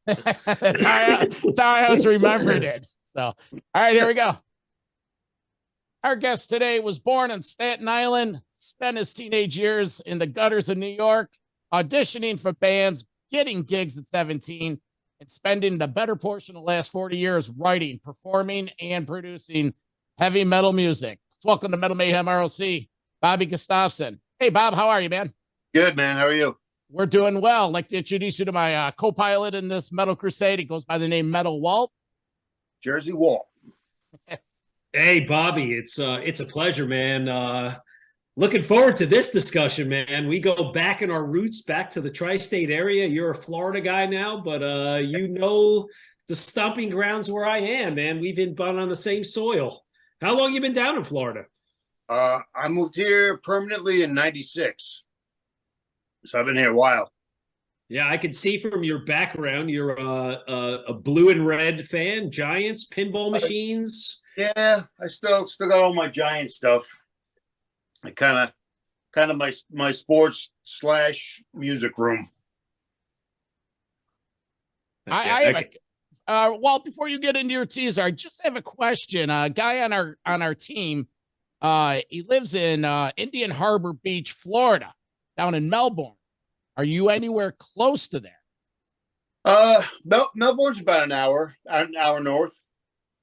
That's how I always remembered it. So, all right, here we go. Our guest today was born in Staten Island, spent his teenage years in the gutters of New York, auditioning for bands, getting gigs at 17, and spending the better portion of the last 40 years writing, performing, and producing heavy metal music. Let's welcome to Metal Mayhem ROC, Bobby Gustafson. Hey, Bob, how are you, man? Good, man. How are you? We're doing well. I'd like to introduce you to my co-pilot in this metal crusade. He goes by the name Metal Walt. Jersey Walt. Hey, Bobby, it's a pleasure, man. Looking forward to this discussion, man. We go back in our roots, back to the tri-state area. You're a Florida guy now, but you know the stomping grounds where I am, man. We've been on the same soil. How long you been down in Florida? I moved here permanently in '96, so I've been here a while. Yeah, I can see from your background, you're a blue and red fan, Giants, pinball machines. Yeah, I still got all my Giant stuff. I kind of my sports / music room. Walt, before you get into your teaser, I just have a question. A guy on our team, he lives in Indian Harbor Beach, Florida, down in Melbourne. Are you anywhere close to there? Melbourne's about an hour north.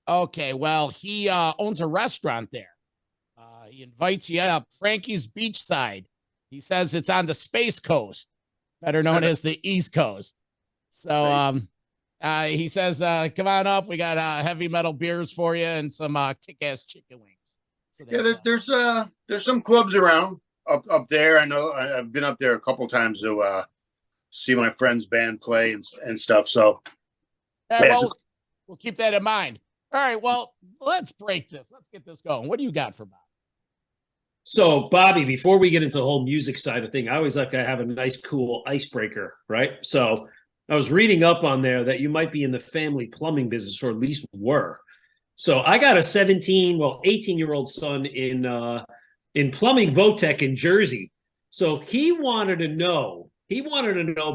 Okay, well, he owns a restaurant there. He invites you up, Frankie's Beachside. He says it's on the Space Coast, better known as the East Coast. So he says, come on up. We got heavy metal beers for you and some kick-ass chicken wings. So yeah, there's some clubs around up there. I know I've been up there a couple times to see my friend's band play and stuff. So well, we'll keep that in mind. All right, well, let's break this. Let's get this going. What do you got for Bob? So, Bobby, before we get into the whole music side of thing, I always like to have a nice, cool icebreaker, right? So I was reading up on there that you might be in the family plumbing business, or at least were. So I got a 18-year-old son in plumbing Votech in Jersey. So he wanted to know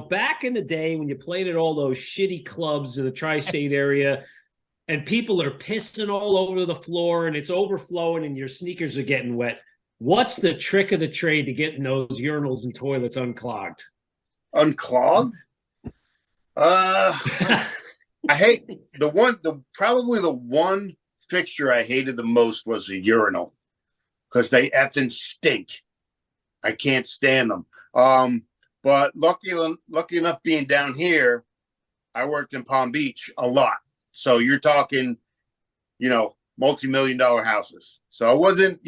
back in the day when you played at all those shitty clubs in the tri-state area and people are pissing all over the floor and it's overflowing and your sneakers are getting wet. What's the trick of the trade to getting those urinals and toilets unclogged? Unclogged? I hate probably the one fixture I hated the most was a urinal because they effing stink. I can't stand them. But lucky enough being down here, I worked in Palm Beach a lot. So you're talking, multi-million-dollar houses. So I wasn't,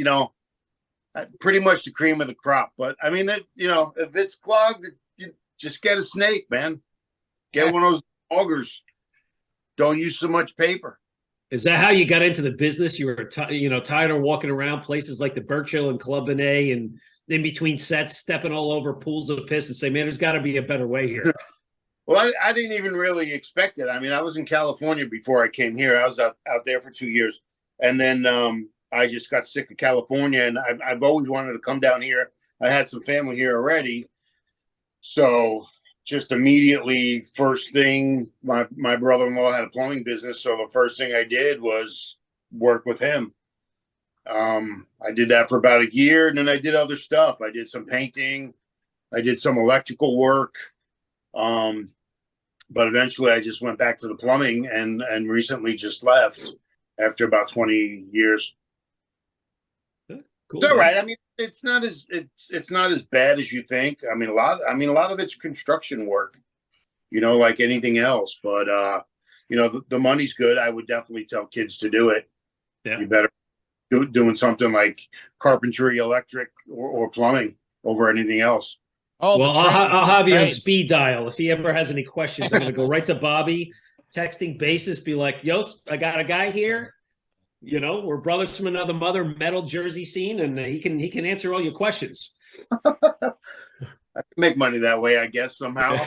pretty much the cream of the crop. But I mean, if it's clogged, you just get a snake, man. Get one of those augers. Don't use so much paper. Is that how you got into the business? You were, tired of walking around places like the Berkshire and Club Benet and in between sets, stepping all over pools of piss and say, man, there's got to be a better way here. Well, I didn't even really expect it. I mean, I was in California before I came here. I was out there for 2 years. And then I just got sick of California, and I've always wanted to come down here. I had some family here already. So just immediately, first thing, my brother-in-law had a plumbing business. So the first thing I did was work with him. I did that for about a year, and then I did other stuff. I did some painting. I did some electrical work. But eventually I just went back to the plumbing and recently just left after about 20 years. Cool. It's all right. I mean, it's not as bad as you think. I mean, a lot of it's construction work, like anything else, but the money's good. I would definitely tell kids to do it. Yeah. You better doing something like carpentry, electric, or plumbing over anything else. Oh, well, I'll have you on speed dial. If he ever has any questions, I'm going to go right to Bobby, texting basis, be like, yo, I got a guy here. We're brothers from another mother, metal Jersey scene, and he can answer all your questions. I can make money that way, I guess, somehow.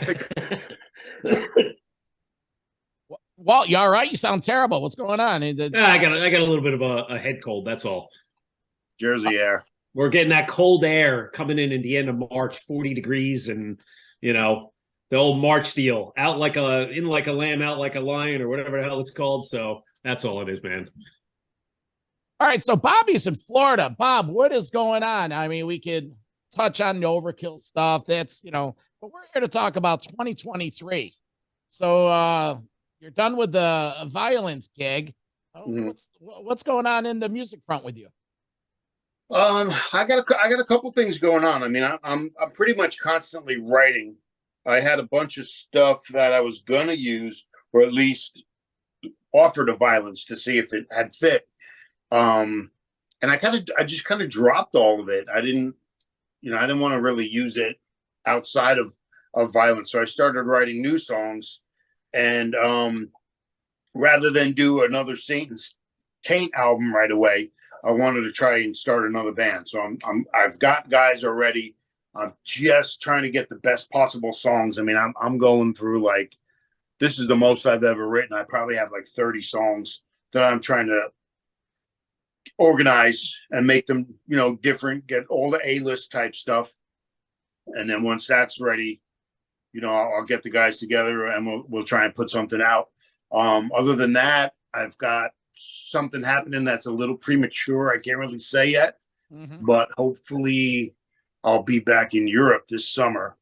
Walt, you all right? You sound terrible. What's going on? I got a little bit of a head cold, that's all. Jersey air. We're getting that cold air coming in the end of March, 40 degrees, and the old March deal, out like in like a lamb, out like a lion, or whatever the hell it's called. So that's all it is, man. All right, so Bobby's in Florida. Bob, what is going on? I mean, we could touch on the overkill stuff. That's, but we're here to talk about 2023. So you're done with the violence gig. Mm-hmm. What's going on in the music front with you? I got a couple things going on. I mean, I'm pretty much constantly writing. I had a bunch of stuff that I was gonna use, or at least offer to violence to see if it had fit. And I just kind of dropped all of it. I didn't want to really use it outside of violence. So I started writing new songs, and rather than do another TAINT album right away, I wanted to try and start another band. So I've got guys already. I'm just trying to get the best possible songs. I mean, I'm going through, like, this is the most I've ever written. I probably have like 30 songs that I'm trying to organize and make them, different, get all the A-list type stuff. And then once that's ready, I'll get the guys together and we'll try and put something out. Other than that, I've got something happening that's a little premature. I can't really say yet, but hopefully I'll be back in Europe this summer,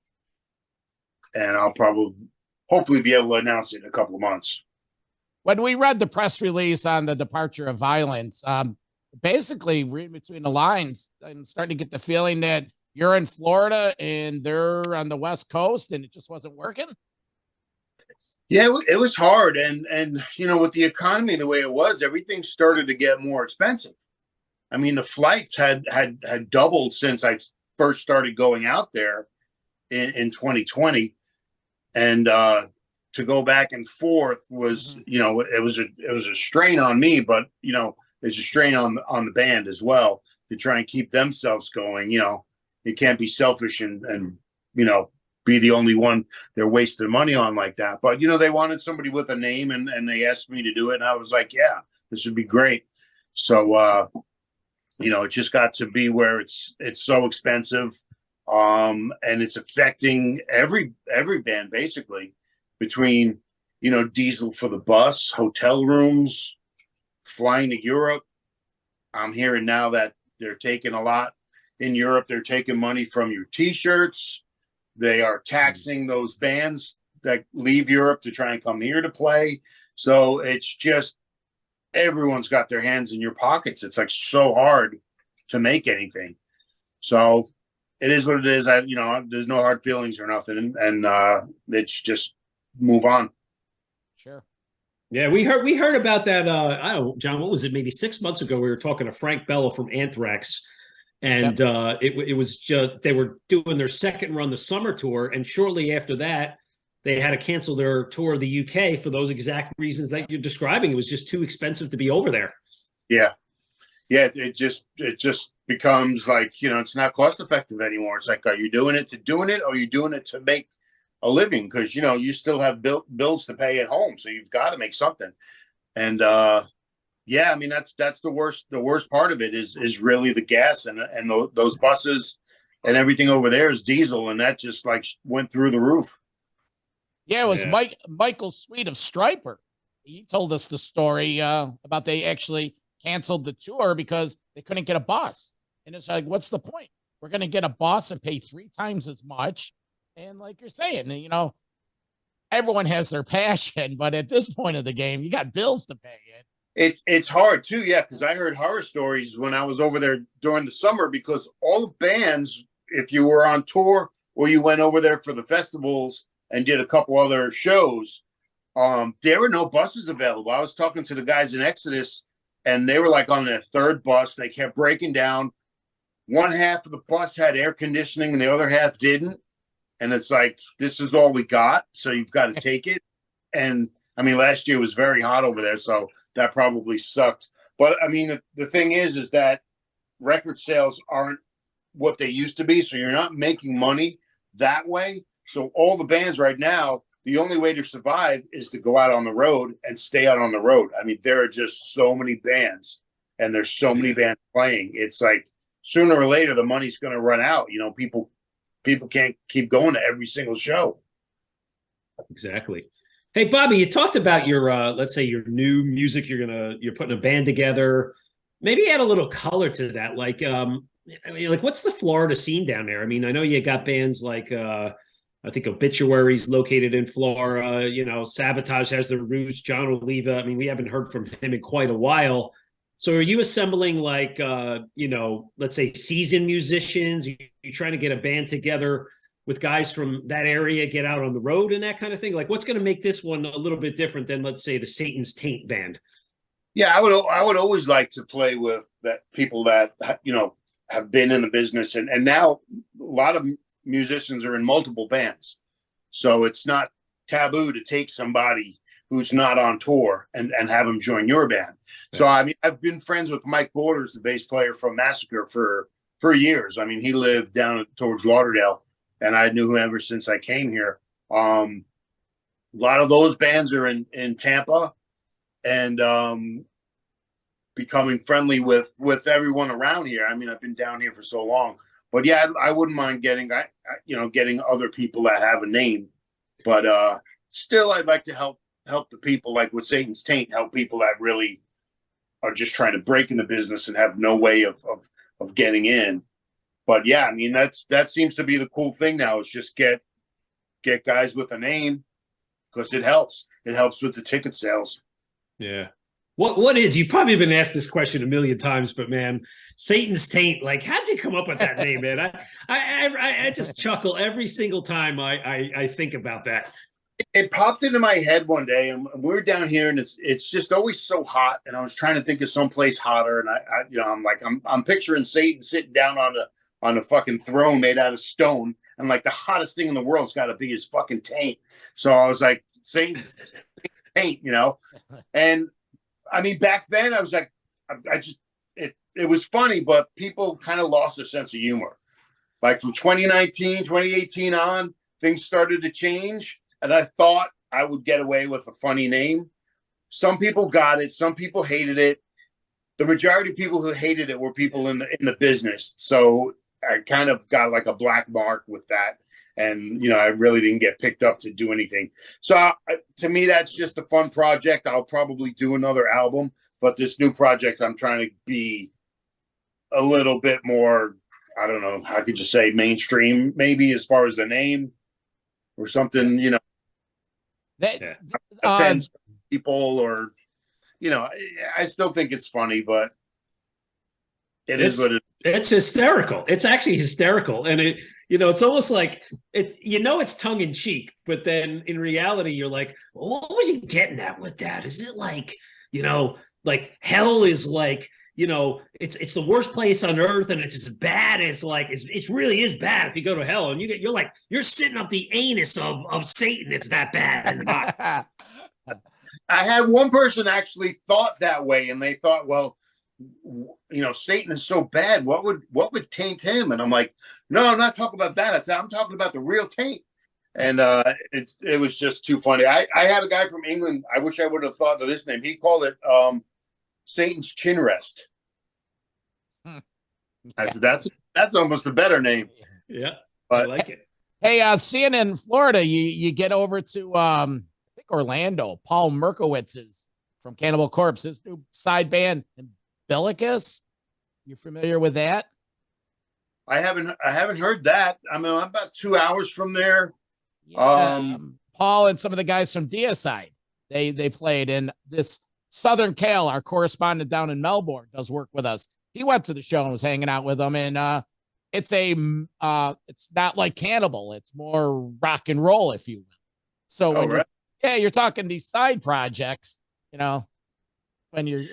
and I'll hopefully be able to announce it in a couple of months. When we read the press release on the departure of violence, basically reading between the lines, I'm starting to get the feeling that you're in Florida and they're on the West Coast and it just wasn't working. Yeah, it was hard. And with the economy the way it was, everything started to get more expensive. I mean, the flights had doubled since I first started going out there in 2020. And to go back and forth was, it was a strain on me, but, it's a strain on the band as well to try and keep themselves going. You can't be selfish and be the only one they're wasting money on like that. But, they wanted somebody with a name and they asked me to do it. And I was like, yeah, this would be great. So, it just got to be where it's so expensive. And it's affecting every band basically, between, diesel for the bus, hotel rooms, flying to Europe. I'm hearing now that they're taking a lot in Europe. They're taking money from your t-shirts. They are taxing those bands that leave Europe to try and come here to play. So it's just, everyone's got their hands in your pockets. It's like so hard to make anything. So it is what it is. There's no hard feelings or nothing. And it's just move on. Sure. Yeah, we heard about that. I don't know, John, what was it? Maybe 6 months ago, we were talking to Frank Bello from Anthrax, and it was just, they were doing their second run, the summer tour, and shortly after that, they had to cancel their tour of the UK for those exact reasons that you're describing. It was just too expensive to be over there. Yeah, it just becomes like, it's not cost effective anymore. It's like, are you doing it, or are you doing it to make a living? Because you still have bills to pay at home, so you've got to make something. And I mean, that's the worst part of it is really the gas and those buses and everything over there is diesel, and that just like went through the roof. Yeah, it was Michael Sweet of Striper. He told us the story about they actually canceled the tour because they couldn't get a bus. And it's like, what's the point? We're going to get a bus and pay 3 times as much. And like you're saying, everyone has their passion, but at this point of the game, you got bills to pay. It's hard too, yeah, because I heard horror stories when I was over there during the summer, because all the bands, if you were on tour or you went over there for the festivals and did a couple other shows, there were no buses available. I was talking to the guys in Exodus, and they were like on their 3rd bus. They kept breaking down. One half of the bus had air conditioning and the other half didn't. And it's like, this is all we got, so you've got to take it. And I mean, last year was very hot over there, so that probably sucked. But I mean, the thing is that record sales aren't what they used to be, so you're not making money that way. So all the bands right now, the only way to survive is to go out on the road and stay out on the road. I mean, there are just so many bands, and there's so many bands playing. It's like sooner or later the money's going to run out. People can't keep going to every single show. Exactly. Hey, Bobby, you talked about your let's say your new music. You're putting a band together. Maybe add a little color to that. Like, I mean, like, what's the Florida scene down there? I mean, I know you got bands like I think Obituary's located in Florida. You know, Sabotage has their roots. John Oliva. I mean, we haven't heard from him in quite a while. So, are you assembling like you know, let's say seasoned musicians? You trying to get a band together with guys from that area, get out on the road and that kind of thing? Like, what's going to make this one a little bit different than, let's say, the Satan's Taint band? Yeah, I would always like to play with that people that, you know, have been in the business, and now a lot of musicians are in multiple bands, so it's not taboo to take somebody who's not on tour and have them join your band. Yeah. So I mean, I've been friends with Mike Borders, the bass player from Massacre, for years. I mean, he lived down towards Lauderdale, and I knew him ever since I came here. A lot of those bands are in Tampa, and becoming friendly with everyone around here. I mean, I've been down here for so long, but yeah, I wouldn't mind getting other people that have a name, but still, I'd like to help the people, like with Satan's Taint, help people that really are just trying to break in the business and have no way of getting in. But yeah, I mean, that seems to be the cool thing now, is just get guys with a name, because it helps. It helps with the ticket sales. Yeah. What is, you've probably been asked this question a million times, but man, Satan's Taint, like, how'd you come up with that name, man? I just chuckle every single time I think about that. It popped into my head one day, and we're down here, and it's just always so hot. And I was trying to think of someplace hotter, and I'm picturing Satan sitting down on a fucking throne made out of stone, and like the hottest thing in the world's got to be his fucking taint. So I was like, Satan's Taint, you know, and I mean, back then I was like, it was funny, but people kind of lost their sense of humor. Like from 2018 on, things started to change, and I thought I would get away with a funny name. Some people got it, some people hated it. The majority of people who hated it were people in the business. So I kind of got like a black mark with that. And, you know, I really didn't get picked up to do anything. So to me, that's just a fun project. I'll probably do another album, but this new project, I'm trying to be a little bit more, I don't know, how could you say, mainstream, maybe, as far as the name or something, you know, that offends people, or, you know, I still think it's funny, but it's what it is. It's hysterical. It's actually hysterical. And it, you know, it's almost like it, you know, it's tongue in cheek, but then in reality, you're like, well, what was he getting at with that? Is it like, you know, like hell is like, you know, it's the worst place on earth, and it's as bad as like, it's really is bad if you go to hell, and you're like, you're sitting up the anus of Satan. It's that bad in the body. I had one person actually thought that way, and they thought, well, you know, Satan is so bad, what would taint him? And I'm like, no, I'm not talking about that. I said, I'm talking about the real taint. And it was just too funny. I had a guy from England, I wish I would have thought of this name. He called it Satan's Chin Rest. I said, that's almost a better name. Yeah, but I like it. Hey, seeing in Florida, you get over to I think Orlando. Paul Merkowitz is from Cannibal Corpse, his new side band, Umbilicus. You familiar with that? I haven't heard that. I mean, I'm about 2 hours from there. Yeah, Paul and some of the guys from Deicide, they played in this. Southern Cal, our correspondent down in Melbourne, does work with us. He went to the show and was hanging out with them, and it's not like Cannibal. It's more rock and roll, if you will. So when you're talking these side projects, you know, when you're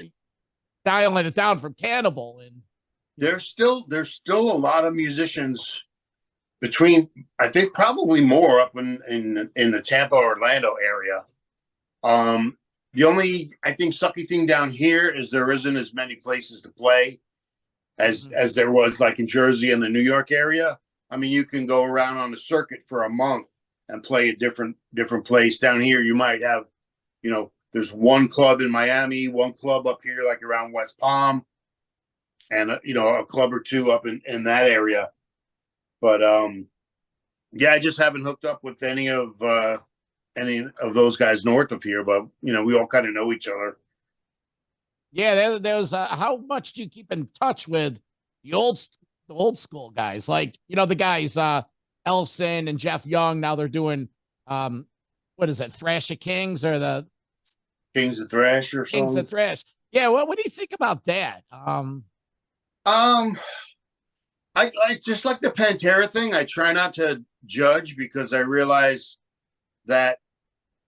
dialing it down from Cannibal, and there's still a lot of musicians between, I think probably more up in the Tampa, Orlando area. The only, I think, sucky thing down here is there isn't as many places to play as there was like in Jersey and the New York area. I mean, you can go around on the circuit for a month and play a different place. Down here, you might have, you know, there's one club in Miami, one club up here, like around West Palm, and you know, a club or two up in that area. But yeah, I just haven't hooked up with any of any of those guys north of here, but you know, we all kind of know each other. Yeah, there's how much do you keep in touch with the old school guys? Like, you know, the guys Elson and Jeff Young, now they're doing what is it, Thrash of Kings or the Kings of Thrash or something. Kings of Thrash. Yeah, what do you think about that? I just like the Pantera thing. I try not to judge because I realize that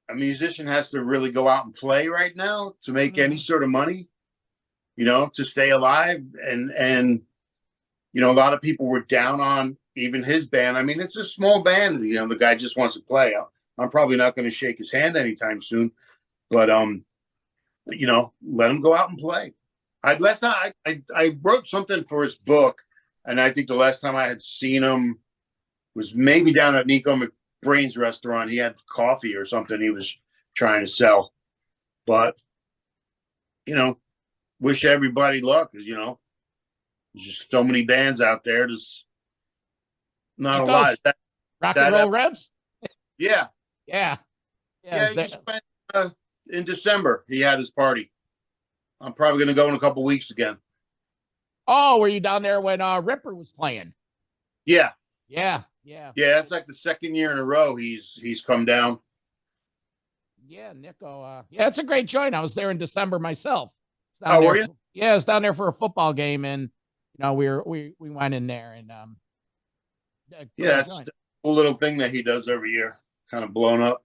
a musician has to really go out and play right now to make any sort of money, you know, to stay alive. And you know, a lot of people were down on even his band. I mean, it's a small band, you know, the guy just wants to play. I'm probably not going to shake his hand anytime soon, but you know, let him go out and play. Last time I wrote something for his book, and I think the last time I had seen him was maybe down at Nico McBrain's restaurant. He had coffee or something he was trying to sell. But, you know, wish everybody luck, because, you know, there's just so many bands out there. There's not a lot. Rock and Roll Reps? Yeah. Yeah. Yeah, he spent, in December, he had his party. I'm probably going to go in a couple weeks again. Oh, were you down there when Ripper was playing? Yeah. Yeah. It's like the second year in a row he's come down. Yeah, Nico. Yeah, it's a great joint. I was there in December myself. Oh, were you? Yeah, I was down there for a football game, and you know, we went in there, and yeah, that's a cool little thing that he does every year, kind of blown up.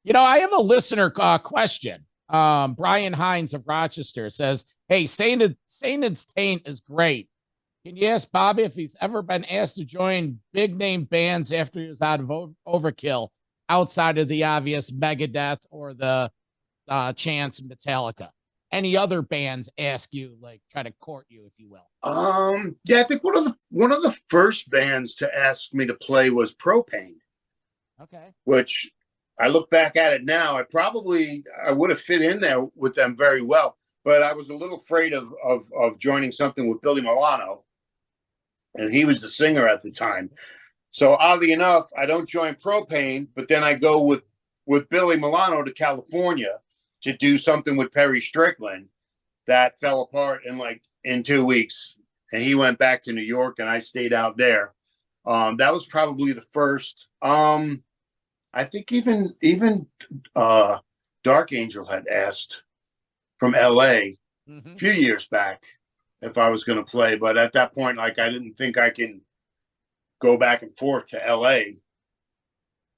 You know, I have a listener question. Brian Hines of Rochester says, "Hey, Satan's Taint is great. Can you ask Bobby if he's ever been asked to join big name bands after he was out of Overkill, outside of the obvious Megadeth or the Chance Metallica? Any other bands ask you, like, try to court you, if you will?" Yeah, I think one of the first bands to ask me to play was Propane. Okay. Which I look back at it now, I would have fit in there with them very well, but I was a little afraid of joining something with Billy Milano, and he was the singer at the time. So oddly enough, I don't join Propane, but then I go with Billy Milano to California to do something with Perry Strickland that fell apart in 2 weeks, and he went back to New York, and I stayed out there. That was probably the first. I think even Dark Angel had asked from LA a few years back if I was going to play, but at that point, like, I didn't think I can go back and forth to LA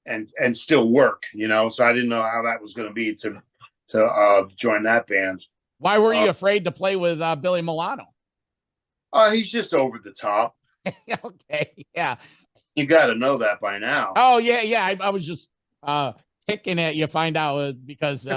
and still work, you know. So I didn't know how that was going to be to join that band. Why were you afraid to play with Billy Milano? He's just over the top. Okay, yeah. You got to know that by now. Oh, yeah. I was just picking at you, find out because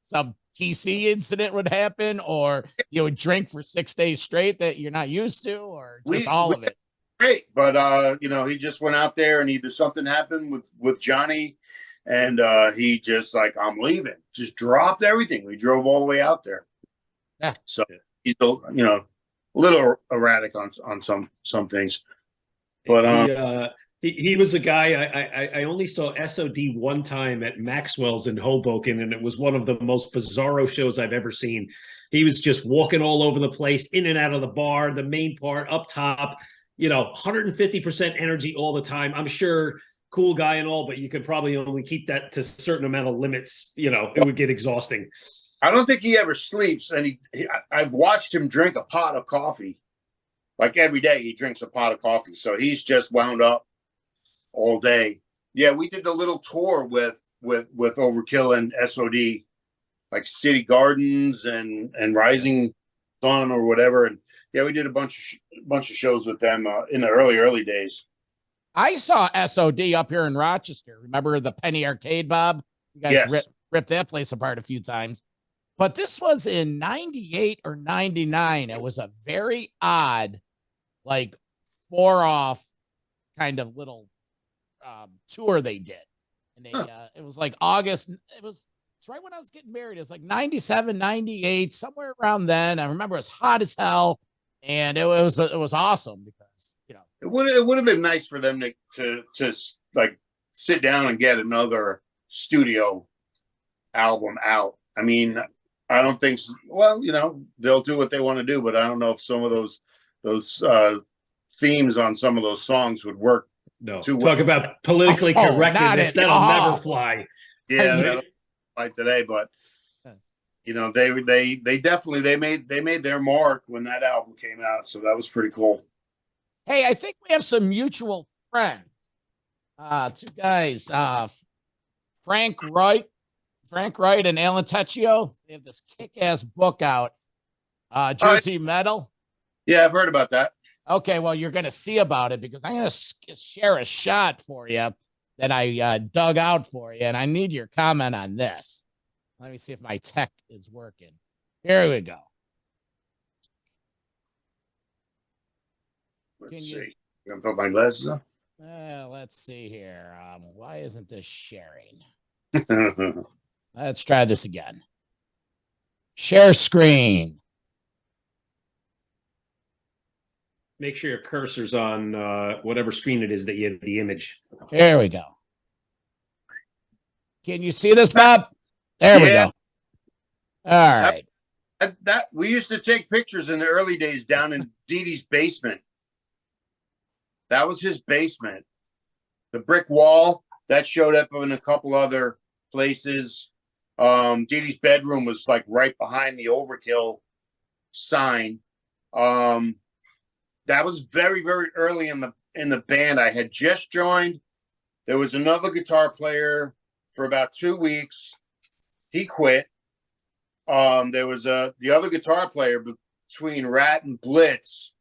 some TC incident would happen, or you would drink for 6 days straight that you're not used to, or just all of it. Great, but you know, he just went out there, and either something happened with Johnny, and he just like, I'm leaving, just dropped everything. We drove all the way out there. Yeah. So he's, you know, a little erratic on some things, but he was a guy I only saw SOD one time at Maxwell's in Hoboken, and it was one of the most bizarro shows I've ever seen. He was just walking all over the place, in and out of the bar, the main part, up top, you know, 150% energy all the time. I'm sure cool guy and all, but you could probably only keep that to a certain amount of limits. You know, it would get exhausting. I don't think he ever sleeps, and I've watched him drink a pot of coffee. Like every day he drinks a pot of coffee. So he's just wound up all day. Yeah, we did the little tour with Overkill and SOD, like City Gardens and Rising Sun or whatever. And yeah, we did a bunch of shows with them in the early days. I saw SOD up here in Rochester. Remember the Penny Arcade, Bob? You guys Yes. ripped that place apart a few times. But this was in 98 or 99. It was a very odd, like 4-off kind of little tour they did. And they it was like August. It's right when I was getting married. It was like 97, 98, somewhere around then. I remember it was hot as hell, and it was awesome because, you know, it would have been nice for them to like sit down and get another studio album out. I mean, I don't think. Well, they'll do what they want to do, but I don't know if some of those themes on some of those songs would work. No, too talk well. about politically correctness. That'll never fly. Yeah, that'll fly today. But they definitely made their mark when that album came out. So that was pretty cool. Hey, I think we have some mutual friends. Two guys, Frank Wright and Alan Tecchio. They have this kick-ass book out, Jersey Metal. Yeah, I've heard about that. Okay, well, you're going to see about it because I'm going to share a shot for you that I dug out for you, and I need your comment on this. Let me see if my tech is working. Here we go. Let's see. I'm going to put my glasses on. Let's see here. Why isn't this sharing? Let's try this again. Share screen. Make sure your cursor's on whatever screen it is that you have the image. There we go. Can you see this, Bob? There we go. All right. That we used to take pictures in the early days down in Didi's basement. That was his basement. The brick wall that showed up in a couple other places. Didi's bedroom was like right behind the Overkill sign. That was very, very early in the band. I had just joined. There was another guitar player for about 2 weeks. He quit. There was the other guitar player between Rat and Blitz.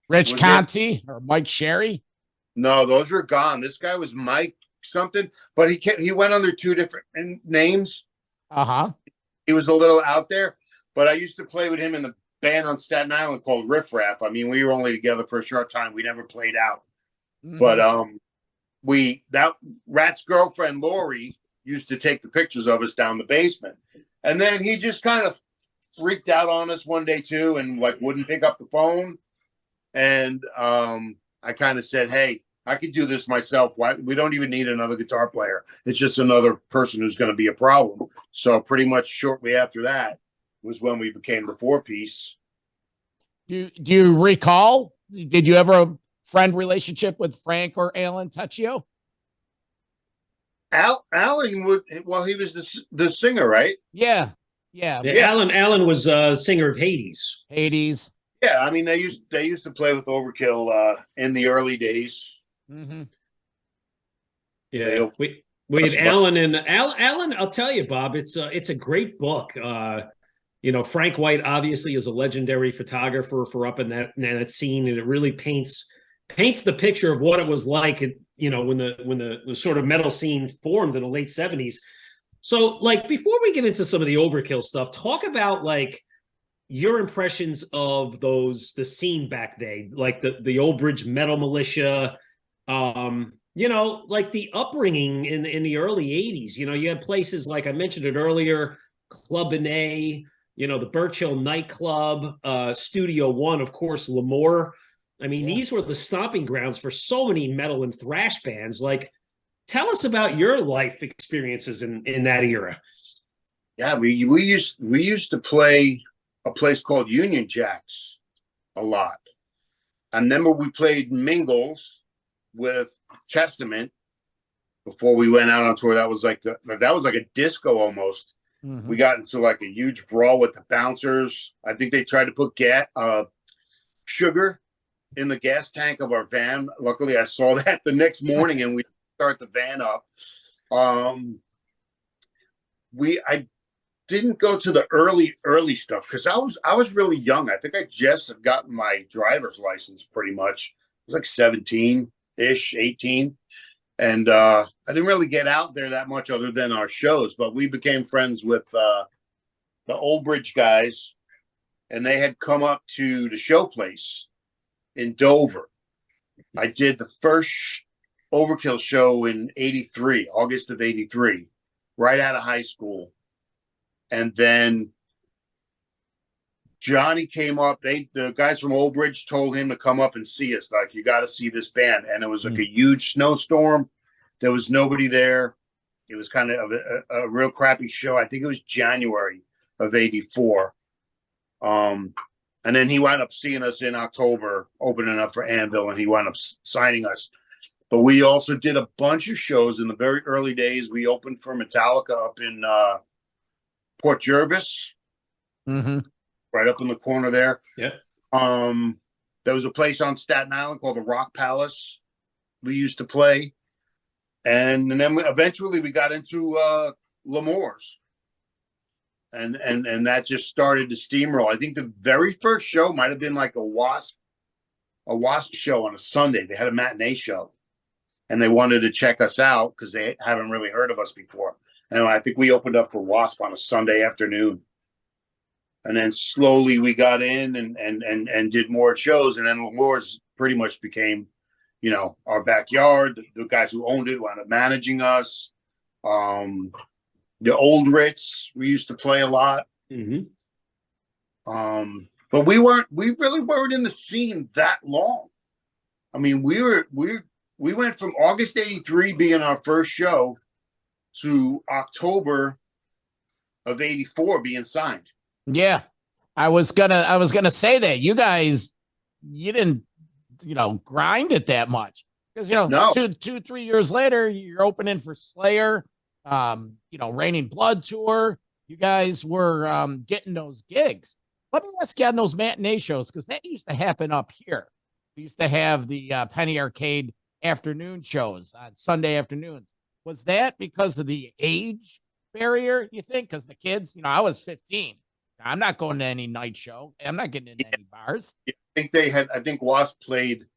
Rich Conti or Mike Sherry? No, those were gone. This guy was Mike something, but he went under 2 different names. He was a little out there, but I used to play with him in the band on Staten Island called Riff Raff. I mean, we were only together for a short time. We never played out. But that Rat's girlfriend Lori used to take the pictures of us down the basement. And then he just kind of freaked out on us one day too and like wouldn't pick up the phone. And I kind of said, hey, I could do this myself. Why? We don't even need another guitar player. It's just another person who's going to be a problem. So pretty much shortly after that was when we became the 4-piece. Do you recall? Did you ever have a friend relationship with Frank or Alan Tecchio? Alan would. Well, he was the singer, right? Yeah. Alan was singer of Hades. Yeah, I mean they used to play with Overkill in the early days. Yeah, we had Alan and Alan. I'll tell you, Bob, it's a great book. Frank White obviously is a legendary photographer for up in that scene, and it really paints the picture of what it was like, when the sort of metal scene formed in the late 70s. So, like, before we get into some of the Overkill stuff, talk about like your impressions of the scene back then, like the Old Bridge Metal Militia, like the upbringing in the early 80s. You had places like I mentioned it earlier, Club Benet, the Birch Hill nightclub, Studio One, of course, L'Amour. I mean, these were the stomping grounds for so many metal and thrash bands. Like, tell us about your life experiences in that era. Yeah, we used to play a place called Union Jacks a lot. And then we played Mingles with Testament before we went out on tour. That was like a disco almost. We got into like a huge brawl with the bouncers. I think they tried to put sugar in the gas tank of our van. Luckily, I saw that the next morning, and we start the van up. I didn't go to the early stuff because I was really young. I think I just have gotten my driver's license pretty much. I was like 17-ish, 18. And I didn't really get out there that much other than our shows, but we became friends with the Old Bridge guys, and they had come up to the show place in Dover. I did the first Overkill show in '83, August of '83, right out of high school. And then Johnny came up. The guys from Old Bridge told him to come up and see us. Like, you got to see this band. And it was like a huge snowstorm. There was nobody there. It was kind of a real crappy show. I think it was January of '84. And then he wound up seeing us in October, opening up for Anvil, and he wound up signing us. But we also did a bunch of shows in the very early days. We opened for Metallica up in Port Jervis, right up in the corner there. Yeah. There was a place on Staten Island called the Rock Palace we used to play. And then eventually we got into L'Amour's. And that just started to steamroll. I think the very first show might have been like a Wasp show on a Sunday. They had a matinee show, and they wanted to check us out because they haven't really heard of us before. And I think we opened up for Wasp on a Sunday afternoon. And then slowly we got in and did more shows. And then L'Amour's pretty much became, you know, our backyard. The guys who owned it wound up managing us. The Old Ritz, we used to play a lot. But we really weren't in the scene that long. I mean, we went from August '83 being our first show to October of '84 being signed. Yeah. I was gonna say that you guys, you didn't, you know, grind it that much because, you know, No. 3 years later, you're opening for Slayer, you know, Raining Blood tour. You guys were getting those gigs. Let me ask you on those matinee shows, because that used to happen up here. We used to have the Penny Arcade afternoon shows on Sunday afternoons. Was that because of the age barrier, you think? Because the kids, you know, I was 15. I'm not going to any night show. I'm not getting into any bars. I think Wasp played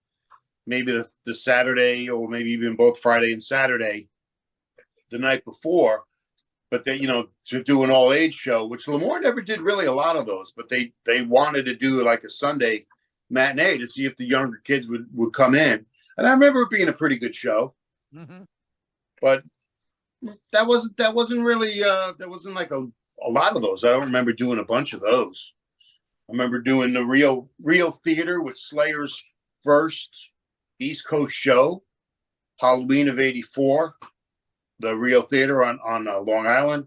maybe the Saturday or maybe even both Friday and Saturday the night before, but they, you know, to do an all age show, which L'Amour never did really a lot of those, but they wanted to do like a Sunday matinee to see if the younger kids would come in. And I remember it being a pretty good show, but that wasn't really, there wasn't like a lot of those. I don't remember doing a bunch of those. I remember doing the Rio Theater with Slayer's first East Coast show, Halloween of '84, the Rio Theater on Long Island.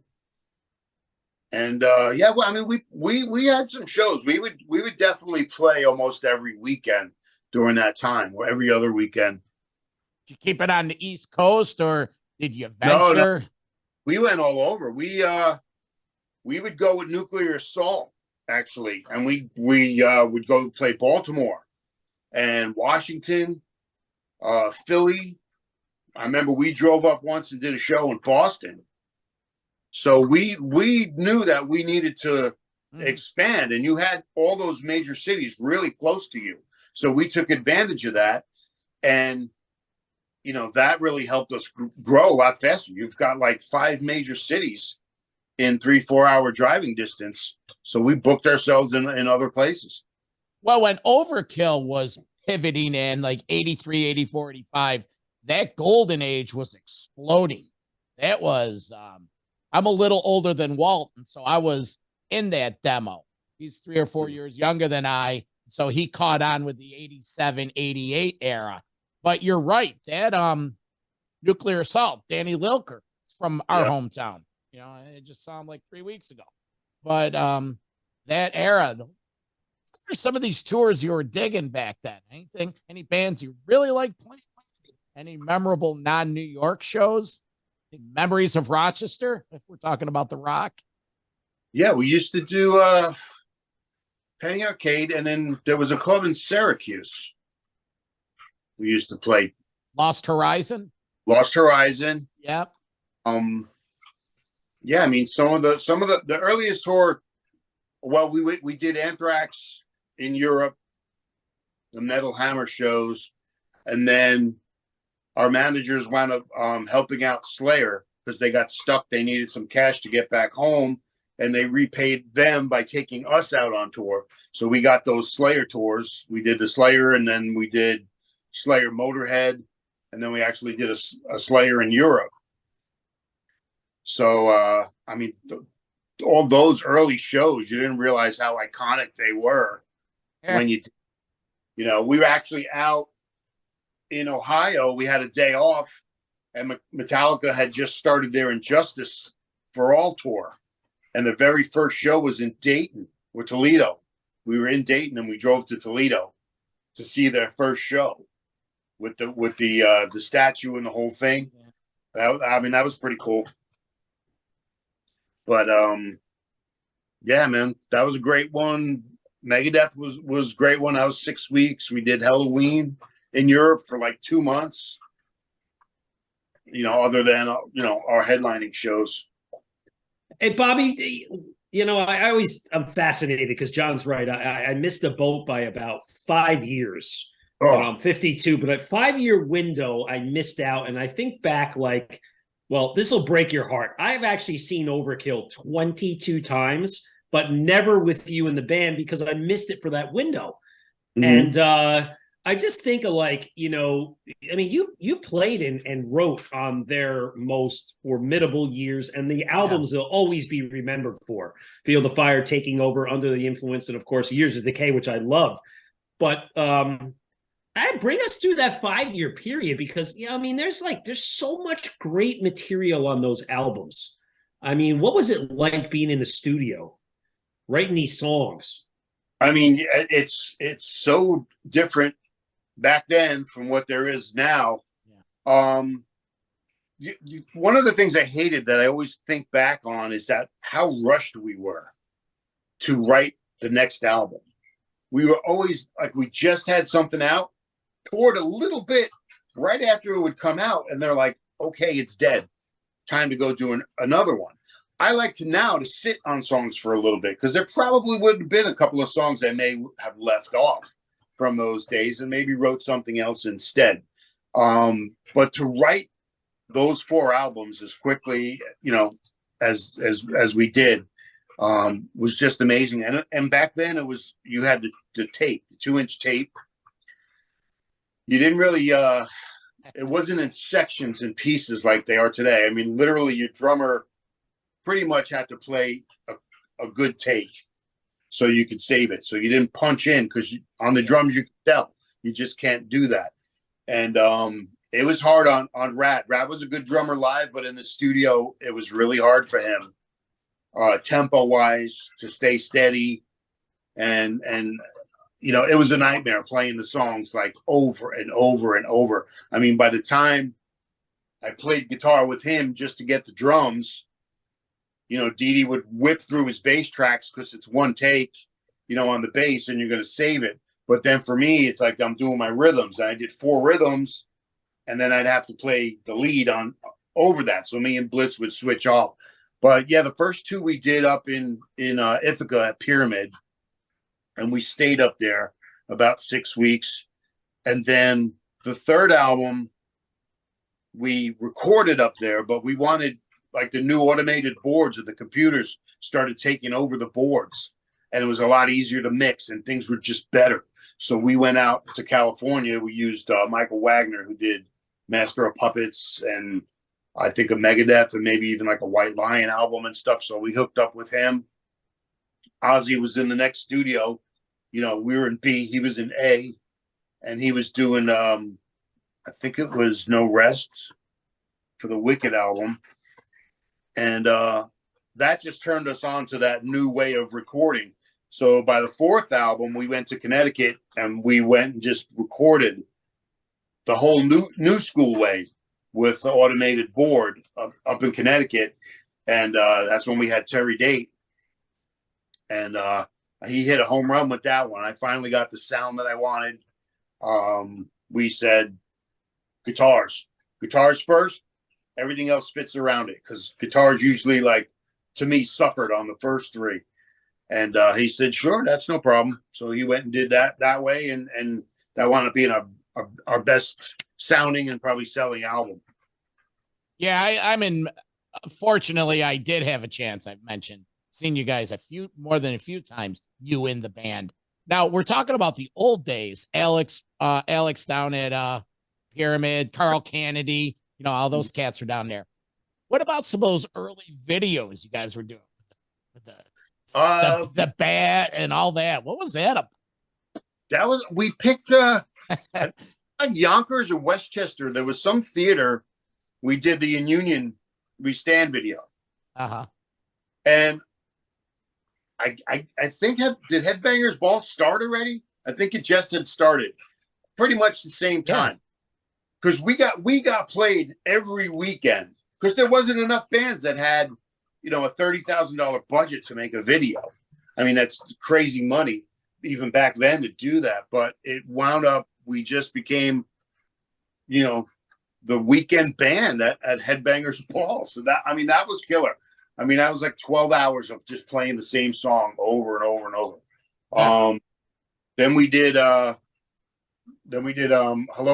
And yeah, well, I mean, we had some shows. We would definitely play almost every weekend during that time, or every other weekend. Did you keep it on the East Coast, or did you venture? No. We went all over. We would go with Nuclear Assault, actually, and we would go play Baltimore and Washington, Philly. I remember we drove up once and did a show in Boston. So we knew that we needed to expand, and you had all those major cities really close to you. So we took advantage of that, and you know, that really helped us grow a lot faster. You've got like 5 major cities in 3-4 hour driving distance. So we booked ourselves in other places. Well, when Overkill was pivoting in like 83, 84, 85, that golden age was exploding. That was, I'm a little older than Walt, and so I was in that demo. He's 3 or 4 years younger than I, so he caught on with the 87, 88 era. But you're right, that Nuclear Assault, Danny Lilker from our hometown. You know, I just saw him like 3 weeks ago. But that era, what are some of these tours you were digging back then? Any bands you really like playing? Any memorable non-New York shows? Memories of Rochester, if we're talking about the Rock? Yeah, we used to do Penny Arcade, and then there was a club in Syracuse we used to play. Lost Horizon? Lost Horizon. Yep. Yeah, I mean, some of the earliest tour, well, we did Anthrax in Europe, the Metal Hammer shows, and then our managers wound up helping out Slayer because they got stuck. They needed some cash to get back home, and they repaid them by taking us out on tour. So we got those Slayer tours. We did the Slayer, and then we did Slayer Motorhead, and then we actually did a Slayer in Europe. So, I mean, all those early shows, you didn't realize how iconic they were when you know, we were actually out in Ohio. We had a day off, and Metallica had just started their Injustice for All tour, and the very first show was in Dayton or Toledo. We were in Dayton and we drove to Toledo to see their first show with the statue and the whole thing. I mean, that was pretty cool. But yeah, man, that was a great one. Megadeth was a great one. That was 6 weeks. We did Halloween in Europe for like 2 months. You know, other than our headlining shows. Hey, Bobby, I'm fascinated because John's right. I missed the boat by about 5 years. Oh. I'm 52, but a 5-year window I missed out. And I think back like, well, this will break your heart. I've actually seen Overkill 22 times, but never with you in the band because I missed it for that window. Mm-hmm. And I just think of like, I mean, you played and wrote on their most formidable years, and the albums they'll always be remembered for. Feel the Fire, Taking Over, Under the Influence, and of course, Years of Decay, which I love. But bring us through that 5-year period because, I mean, there's so much great material on those albums. I mean, what was it like being in the studio, writing these songs? I mean, it's so different back then from what there is now. One of the things I hated that I always think back on is that how rushed we were to write the next album. We were always like, we just had something out, toured a little bit right after it would come out, and they're like, okay, it's dead, time to go do another one. I like to sit on songs for a little bit because there probably would have been a couple of songs I may have left off from those days and maybe wrote something else instead. But to write those 4 albums as quickly, as we did, was just amazing. And back then you had the tape, the 2-inch tape. You didn't really, it wasn't in sections and pieces like they are today. I mean, literally your drummer pretty much had to play a good take so you could save it. So you didn't punch in because on the drums you could tell. You just can't do that. And it was hard on Rat. Rat was a good drummer live, but in the studio, it was really hard for him, tempo-wise, to stay steady. And it was a nightmare playing the songs like over and over and over. I mean, by the time I played guitar with him just to get the drums, Dee Dee would whip through his bass tracks because it's one take, on the bass and you're going to save it. But then for me, it's like I'm doing my rhythms. And I did 4 rhythms and then I'd have to play the lead over that. So me and Blitz would switch off. But yeah, the first 2 we did up in Ithaca at Pyramid, and we stayed up there about 6 weeks. And then the 3rd album we recorded up there, but we wanted like the new automated boards of the computers started taking over the boards, and it was a lot easier to mix and things were just better. So we went out to California. We used Michael Wagner, who did Master of Puppets and I think a Megadeth and maybe even like a White Lion album and stuff. So we hooked up with him. Ozzy was in the next studio. We were in B, he was in A, and he was doing, I think it was No Rest for the Wicked album. And that just turned us on to that new way of recording. So by the 4th album, we went to Connecticut and we went and just recorded the whole new school way with the automated board up in Connecticut. And that's when we had Terry Date. And he hit a home run with that one. I finally got the sound that I wanted. We said guitars first. Everything else fits around it because guitars usually, like, to me, suffered on the first 3. And he said, sure, that's no problem. So he went and did that way. And that wound up being our best sounding and probably selling album. Yeah, fortunately, I did have a chance. I've mentioned seeing you guys more than a few times, you in the band. Now we're talking about the old days. Alex down at Pyramid, Carl Kennedy, all those cats are down there. What about some of those early videos you guys were doing with the bat and all that? What was that about? That was, we picked Yonkers or Westchester. There was some theater we did the In Union We Stand video. Uh-huh. And I think did Headbangers Ball start already? I think it just had started pretty much the same time. Because we got played every weekend because there wasn't enough bands that had, you know, a $30,000 budget to make a video. I mean, that's crazy money even back then to do that. But it wound up, we just became, you know, the weekend band at Headbangers Ball. So that, I mean, that was killer. I mean, that was like 12 hours of just playing the same song over and over and over. Yeah. Then we did Hello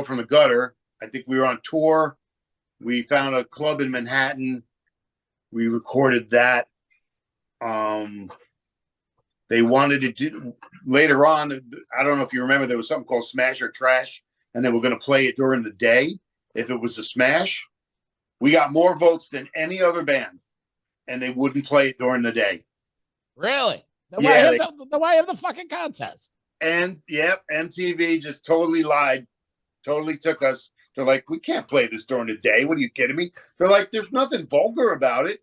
from the Gutter. I think we were on tour. We found a club in Manhattan. We recorded that. They wanted to do later on. I don't know if you remember, there was something called Smash or Trash, and they were going to play it during the day. If it was a smash, we got more votes than any other band, and they wouldn't play it during the day. Really? Then Yeah, why have the fucking contest? And yep, MTV just totally lied, totally took us. They're like, we can't play this during the day. What are you kidding me? They're like, there's nothing vulgar about it.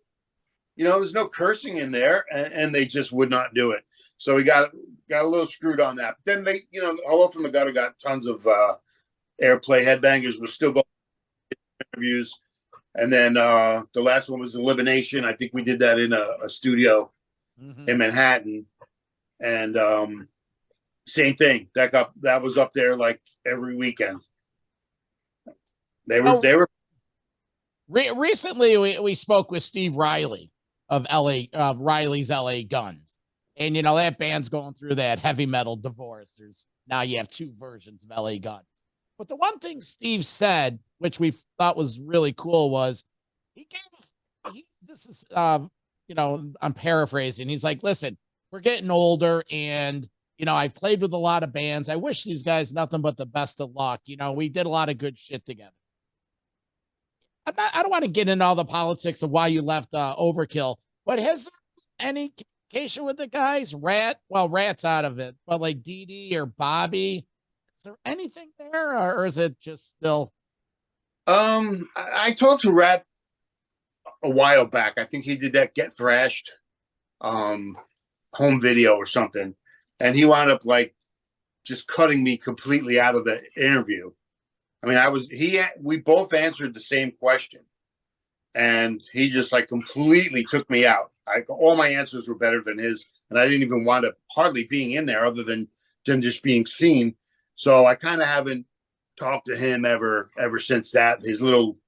You know, there's no cursing in there, and they just would not do it. So we got a little screwed on that. But then they, you know, Hello from the Gutter got tons of airplay. Headbangers was still going interviews. And then the last one was Elimination. I think we did that in a studio in Manhattan. And same thing. That was up there like every weekend. They were recently we spoke with Steve Riley of Riley's LA Guns. And you know, that band's going through that heavy metal divorce. Now you have two versions of LA Guns. But the one thing Steve said, which we thought was really cool, was this is you know, I'm paraphrasing. He's like, listen, we're getting older, and you know, I've played with a lot of bands. I wish these guys nothing but the best of luck. You know, we did a lot of good shit together. I don't want to get into all the politics of why you left Overkill, but has there any communication with the guys? Rat's out of it, but like Dee Dee or Bobby, is there anything there, or is it just still? I talked to Rat a while back. I think he did that Get Thrashed home video or something, and he wound up like just cutting me completely out of the interview. I mean, we both answered the same question, and he just like completely took me out. All my answers were better than his, and I didn't even wind up hardly being in there other than just being seen. So I kind of haven't talked to him ever since that, his little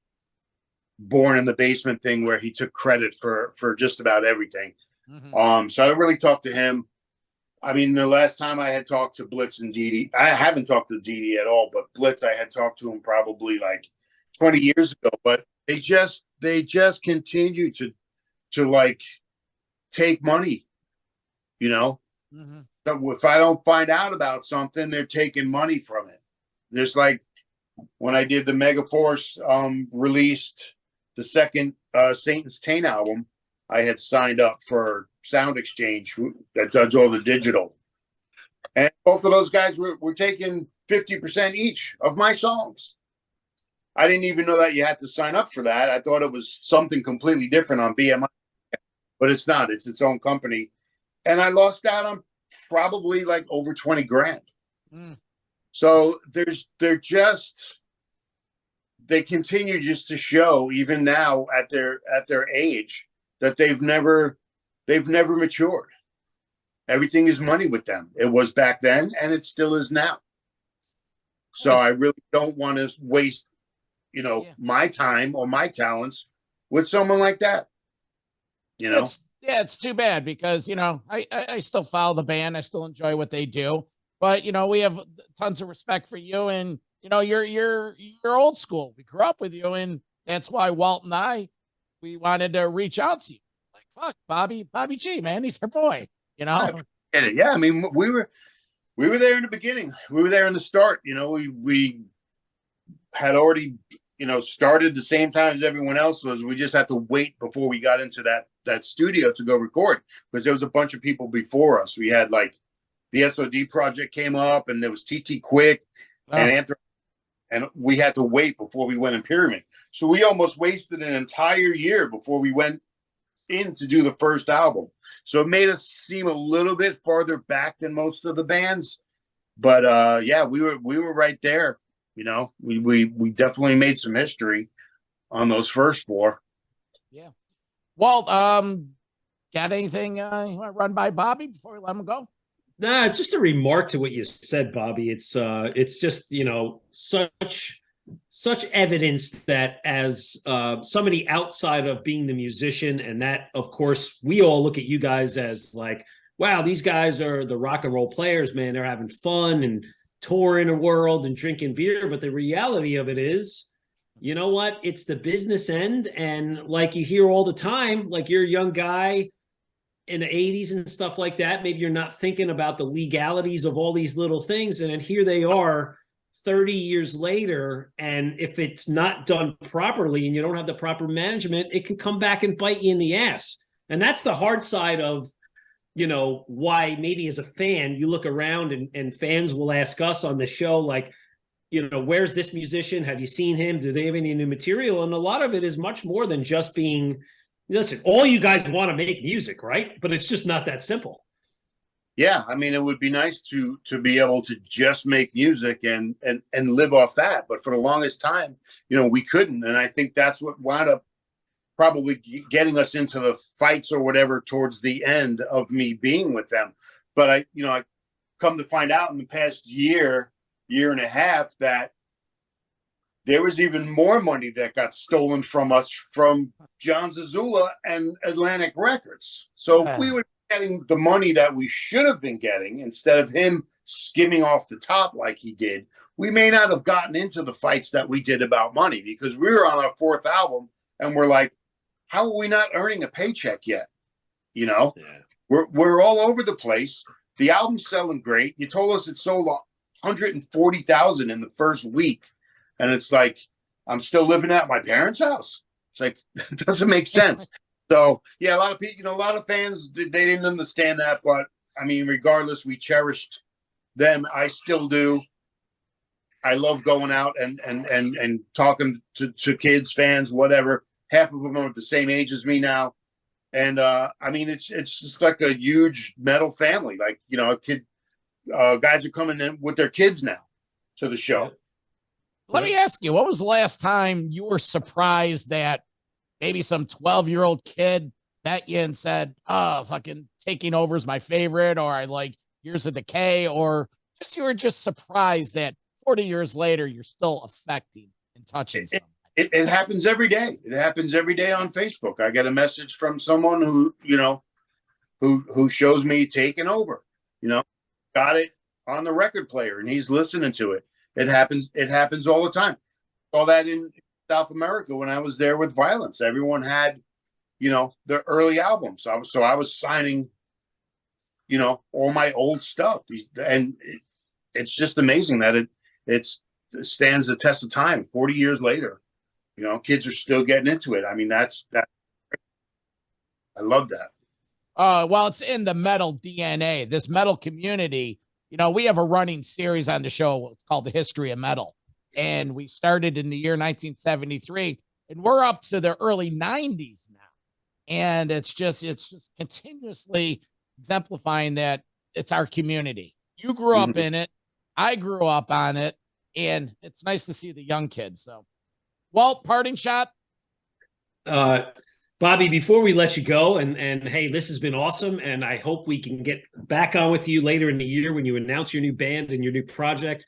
Born in the Basement thing where he took credit for just about everything. So I don't really talk to him. I mean, the last time I had talked to Blitz and Dee Dee, I haven't talked to Dee Dee at all, but Blitz, I had talked to him probably like 20 years ago, but they just continue to like take money, you know? So if I don't find out about something, they're taking money from it. There's like when I did the Megaforce released the second Satan's Taint album, I had signed up for Sound Exchange that does all the digital. And both of those guys were taking 50% each of my songs. I didn't even know that you had to sign up for that. I thought it was something completely different on BMI, but it's not. It's its own company. And I lost out on probably like over 20 grand. So they continue just to show, even now at their age, that they've never matured. Everything is money with them. It was back then, and it still is now. So I really don't want to waste, you know, my time or my talents with someone like that. You know? It's too bad because, you know, I still follow the band. I still enjoy what they do. But, you know, we have tons of respect for you, and, you know, you're old school. We grew up with you, and that's why Walt and we wanted to reach out to you. Like, fuck, Bobby G, man, he's our boy, you know? Yeah, I mean, we were there in the beginning. We were there in the start. You know, we had already, you know, started the same time as everyone else was. We just had to wait before we got into that studio to go record, because there was a bunch of people before us. We had like the SOD project came up, and there was TT Quick and and we had to wait before we went in Pyramid. So we almost wasted an entire year before we went in to do the first album. So it made us seem a little bit farther back than most of the bands. But yeah, we were right there. You know, we definitely made some history on those first 4. Yeah. Walt, got anything you want to run by Bobby before we let him go? Nah, just a remark to what you said, Bobby. It's just, you know, such evidence that as somebody outside of being the musician, and that, of course, we all look at you guys as like, wow, these guys are the rock and roll players, man. They're having fun and touring the world and drinking beer. But the reality of it is, you know what? It's the business end. And like you hear all the time, like you're a young guy in the 80s and stuff like that. Maybe you're not thinking about the legalities of all these little things. And then here they are 30 years later. And if it's not done properly and you don't have the proper management, it can come back and bite you in the ass. And that's the hard side of, you know, why maybe as a fan, you look around and fans will ask us on the show, like, you know, where's this musician? Have you seen him? Do they have any new material? And a lot of it is much more than just being, listen, all you guys want to make music, right? But it's just not that simple. Yeah, I mean, it would be nice to be able to just make music and live off that. But for the longest time, you know, we couldn't. And I think that's what wound up probably getting us into the fights or whatever towards the end of me being with them. But I come to find out in the past year and a half that there was even more money that got stolen from us from John Zazula and Atlantic Records. So if we were getting the money that we should have been getting instead of him skimming off the top like he did, we may not have gotten into the fights that we did about money, because we were on our 4th album and we're like, how are we not earning a paycheck yet? You know, we're all over the place. The album's selling great. You told us it sold 140,000 in the first week. And it's like, I'm still living at my parents' house. It's like, it doesn't make sense. So yeah, a lot of people, you know, a lot of fans, they didn't understand that. But I mean, regardless, we cherished them. I still do. I love going out and talking to kids, fans, whatever. Half of them are the same age as me now. And I mean, it's just like a huge metal family. Like, you know, guys are coming in with their kids now to the show. Let me ask you, what was the last time you were surprised that maybe some 12-year-old kid met you and said, oh, fucking Taking Over is my favorite, or I like Years of Decay, or just you were just surprised that 40 years later you're still affecting and touching somebody? It happens every day. It happens every day on Facebook. I get a message from someone who, you know, who shows me Taking Over, you know, got it on the record player and he's listening to it. It happens all the time. All that in South America when I was there with Violence. Everyone had, you know, the early albums. So I was signing, you know, all my old stuff. And it's just amazing that it stands the test of time 40 years later. You know, kids are still getting into it. I mean, that's I love that. Well, it's in the metal DNA, this metal community. You know, we have a running series on the show called The History of Metal. And we started in the year 1973, and we're up to the early 90s now. And it's just continuously exemplifying that it's our community. You grew up in it. I grew up on it. And it's nice to see the young kids. So, Walt, parting shot? Bobby, before we let you go, and hey, this has been awesome, and I hope we can get back on with you later in the year when you announce your new band and your new project.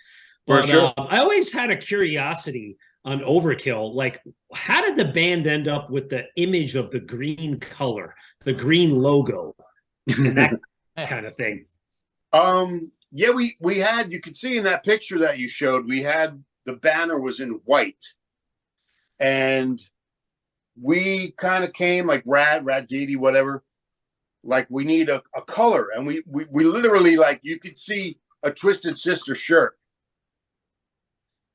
But sure. I always had a curiosity on Overkill. Like, how did the band end up with the image of the green color, the green logo, and that kind of thing? Yeah, we had, you could see in that picture that you showed, we had the banner was in white. And we kind of came like Rad Didi, whatever. Like, we need a color. And we literally, like, you could see a Twisted Sister shirt.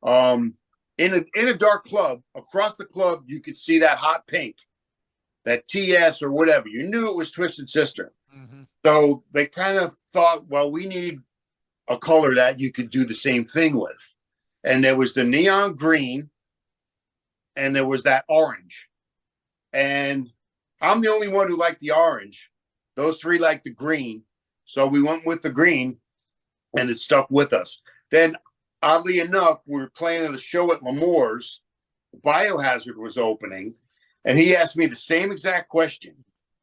In a dark club, across the club, you could see that hot pink, that TS or whatever. You knew it was Twisted Sister. Mm-hmm. So they kind of thought, well, we need a color that you could do the same thing with. and there was the neon green, and there was that orange. And I'm the only one who liked the orange. Those three liked the green. So we went with the green, and it stuck with us. Then, oddly enough, we were playing at a show at L'Amour's. Biohazard was opening, and he asked me the same exact question.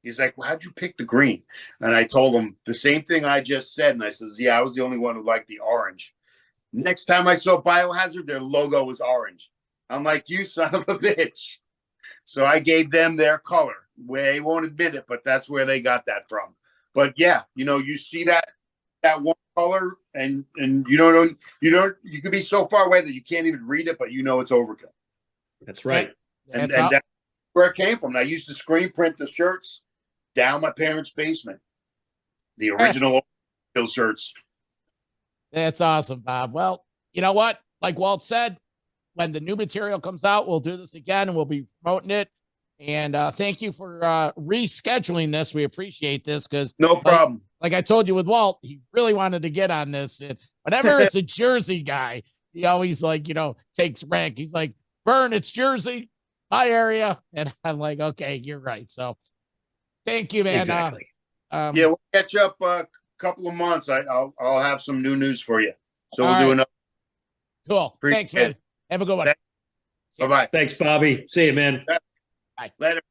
He's like, well, how'd you pick the green? And I told him the same thing I just said. And I says, yeah, I was the only one who liked the orange. Next time I saw Biohazard, their logo was orange. I'm like, you son of a bitch. So I gave them their color. They won't admit it, but that's where they got that from. But yeah, you know, you see that one color, and you could be so far away that you can't even read it, but you know it's Overkill. That's right. And that's where it came from. I used to screen print the shirts down my parents' basement. The original Overkill shirts. That's awesome, Bob. Well, you know what? Like Walt said, when the new material comes out, we'll do this again and we'll be promoting it. And thank you for rescheduling this. We appreciate this because no problem. Like I told you with Walt, he really wanted to get on this. And whenever it's a Jersey guy, he always takes rank. He's like, Vern, it's Jersey, my area. And I'm like, okay, you're right. So thank you, man. Exactly. Yeah, we'll catch up a couple of months. I'll have some new news for you. So we'll do another. Cool. Thanks, man. Have a good one. Bye-bye. Thanks, Bobby. See you, man. Bye. Later.